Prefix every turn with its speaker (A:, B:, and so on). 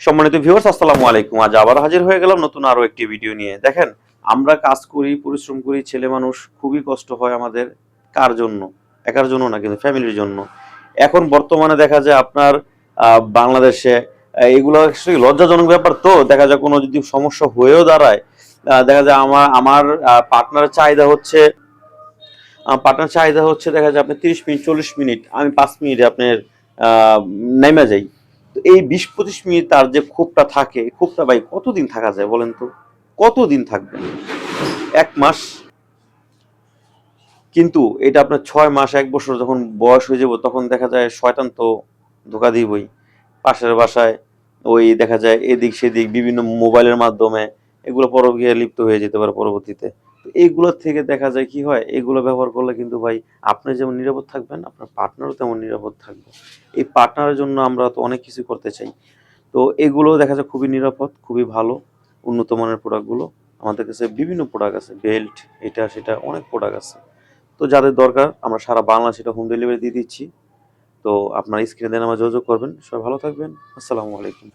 A: সম্মানিত ভিউয়ার্স, আসসালামু আলাইকুম। আজ আবার হাজির হয়ে গেলাম নতুন আরো একটি ভিডিও নিয়ে। দেখেন, আমরা কাজ করি, পরিশ্রম করি, ছেলে মানুষ, খুবই কষ্ট হয় আমাদের। কার জন্য? একার জন্য না, কিন্তু ফ্যামিলির জন্য। এখন বর্তমানে দেখা যায় আপনার বাংলাদেশে এগুলো আসলে লজ্জাজনক ব্যাপার। তো দেখা যায় কোনো যদি সমস্যা হয়েও দাঁড়ায়, দেখা যায় আমার পার্টনারের চাহিদা হচ্ছে, দেখা যায় আপনি 30 মিনিট 40 মিনিট, আমি 5 মিনিটে আপনার আহ, নেমে যাই। তো এই 20-25 মিনিট তার যে ক্ষোভটা থাকে, এই ক্ষোভটা ভাই কতদিন থাকা যায় বলেন তো? কতদিন থাকবে? 1 মাস? কিন্তু এটা আপনার 6 মাস 1 বছর যখন বয়স হয়ে যাব, তখন দেখা যায় শয়তান তো ধোকা দিবই। পাশের বাসায় ওই দেখা যায় এদিক সেদিক বিভিন্ন মোবাইলের মাধ্যমে এগুলো পরকীয়া লিপ্ত হয়ে যেতে পারে পরবর্তীতে। তো এইগুলোর থেকে দেখা যায় কি হয়, এগুলো ব্যবহার করলে কিন্তু ভাই আপনি যেমন নিরাপদ থাকবেন, আপনার পার্টনারও তেমন নিরাপদ থাকবে। এই পার্টনারের জন্য আমরা তো অনেক কিছু করতে চাই। তো এগুলো দেখা যায় খুবই নিরাপদ, খুবই ভালো, উন্নত মানের প্রোডাক্টগুলো। আমাদের কাছে বিভিন্ন প্রোডাক্ট আছে, বেল্ট, এটা সেটা অনেক প্রোডাক্ট আছে। তো যাদের দরকার আমরা সারা বাংলাদেশে এটা হোম ডেলিভারি দিয়ে দিচ্ছি। তো আপনার স্ক্রিনে দেন আমার যোগাযোগ করবেন। সবাই ভালো থাকবেন। আসসালামু আলাইকুম।